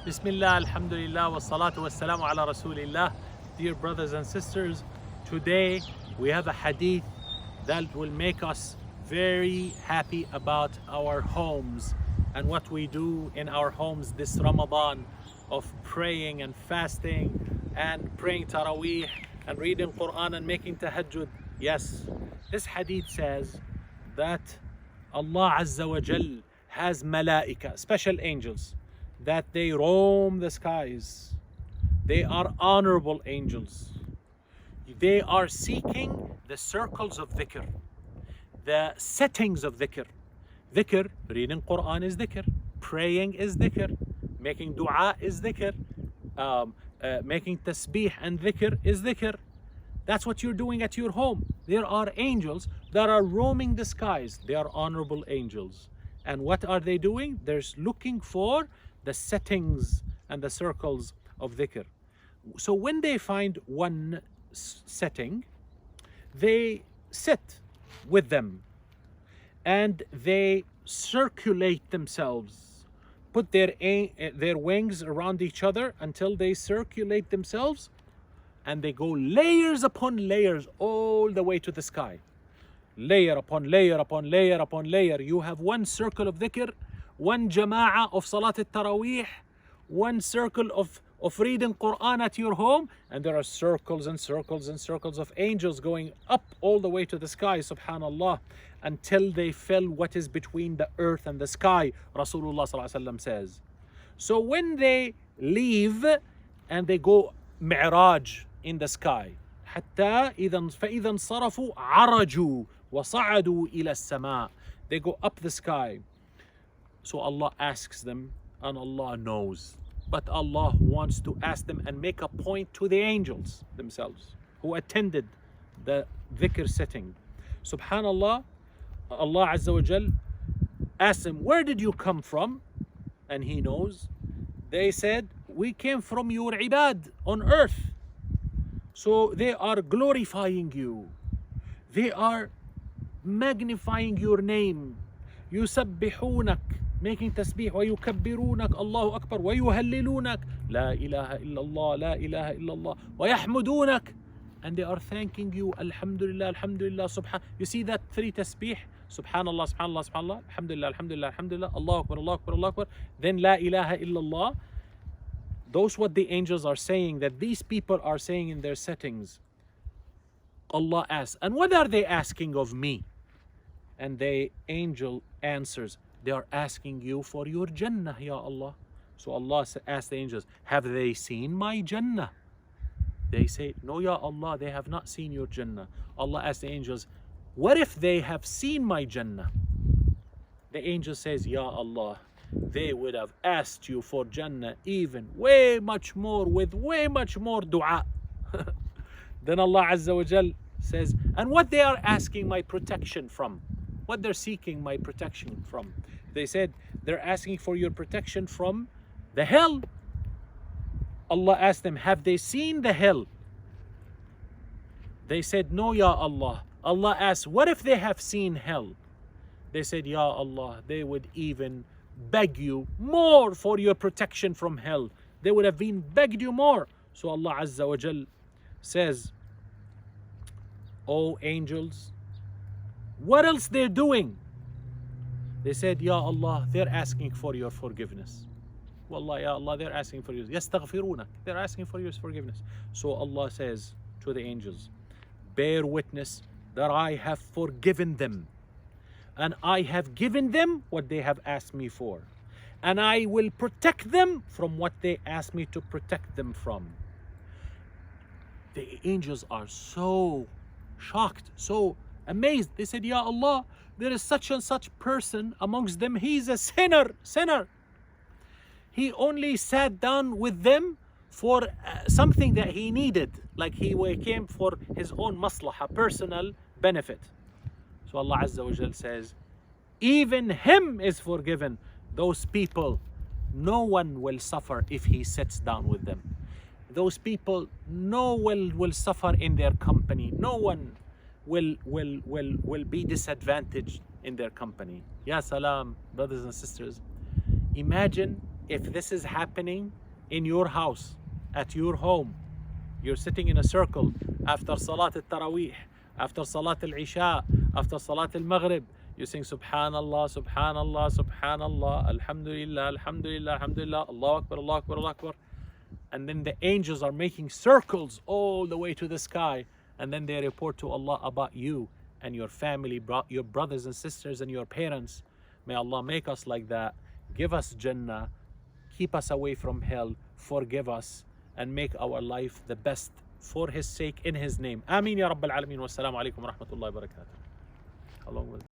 Bismillah, alhamdulillah, wa salatu wa salamu ala rasulillah. Dear brothers and sisters, today we have a hadith that will make us very happy about our homes and what we do in our homes this Ramadan of praying and fasting and praying Taraweeh and reading Quran and making tahajjud. Yes, this hadith says that Allah Azza wa Jal has malaika, special angels, that they roam the skies. They are honorable angels. They are seeking the circles of dhikr, the settings of dhikr. Dhikr, reading Quran is dhikr, praying is dhikr, making dua is dhikr, making tasbih and dhikr is dhikr. That's what you're doing at your home. There are angels that are roaming the skies. They are honorable angels. And what are they doing? They're looking for the settings and the circles of dhikr. So when they find one setting, they sit with them and they circulate themselves, put their wings around each other until they circulate themselves, and they go layers upon layers all the way to the sky. Layer upon layer upon layer upon layer. You have one circle of dhikr, one jama'ah of salat al-taraweeh, one circle of reading Quran at your home, and there are circles and circles and circles of angels going up all the way to the sky, subhanallah, until they fill what is between the earth and the sky, Rasulullah sallallahu alaihi wasallam says. So when they leave and they go mi'raj in the sky, حتى فإذا انصرفوا عرجوا وصعدوا إلى السماء, they go up the sky. So Allah asks them, and Allah knows. But Allah wants to ask them and make a point to the angels themselves who attended the dhikr setting. Subhanallah, Allah Azza wa Jal asks them, where did you come from? And He knows. They said, we came from your ibad on earth. So they are glorifying you. They are magnifying your name. يسبحونك, making tasbih, ويكبرونك, Allahu Akbar, ويهللونك, لا إله إلا الله, لا إله إلا الله, ويحمدونك, and they are thanking you, Alhamdulillah, Alhamdulillah, Subhan. You see that three tasbih, Subhanallah, Subhanallah, Subhanallah, Alhamdulillah, Alhamdulillah, Alhamdulillah, Allahu Akbar, Allahu Akbar, Allahu Akbar, then La ilaha illallah. Those what the angels are saying, that these people are saying in their settings. Allah asks, and what are they asking of me? And the angel answers, they are asking you for your Jannah, Ya Allah. So Allah asks the angels, have they seen my Jannah? They say, no, Ya Allah, they have not seen your Jannah. Allah asks the angels, what if they have seen my Jannah? The angel says, Ya Allah, they would have asked you for Jannah even way much more, with way much more dua. Then Allah Azza wa Jal says, and what they are asking my protection from, what they're seeking my protection from. They said, they're asking for your protection from the hell. Allah asked them, have they seen the hell? They said, no, Ya Allah. Allah asked, what if they have seen hell? They said, Ya Allah, they would even beg you more for your protection from hell. They would have been begged you more. So Allah Azza wa Jal says, O angels, what else they're doing? They said, Ya Allah, they're asking for your forgiveness. Wallah, Ya Allah, they're asking for you. Yastaghfirunak. They're asking for your forgiveness. So Allah says to the angels, bear witness that I have forgiven them, and I have given them what they have asked me for, and I will protect them from what they asked me to protect them from. The angels are so shocked, so amazed. They said, Ya Allah, there is such and such person amongst them. He's a sinner. He only sat down with them for something that he needed, like he came for his own maslaha, personal benefit. So Allah Azza wa Jal says, even him is forgiven. Those people, no one will suffer if he sits down with them. Those people, no one will suffer in their company. No one will be disadvantaged in their company. Ya salam, brothers and sisters. Imagine if this is happening in your house, at your home, you're sitting in a circle after Salat al-Taraweeh, after Salat al-Isha, after Salat al-Maghrib, you sing Subhanallah, Subhanallah, Subhanallah, Alhamdulillah, Alhamdulillah, Alhamdulillah, Allahu Akbar, Allahu Akbar, Allahu Akbar. And then the angels are making circles all the way to the sky. And then they report to Allah about you and your family, your brothers and sisters and your parents. May Allah make us like that. Give us Jannah. Keep us away from hell. Forgive us. And make our life the best for His sake, in His name. Ameen ya Rabbal Alameen. Wassalamu alaikum wa rahmatullahi wa barakatuh. Along with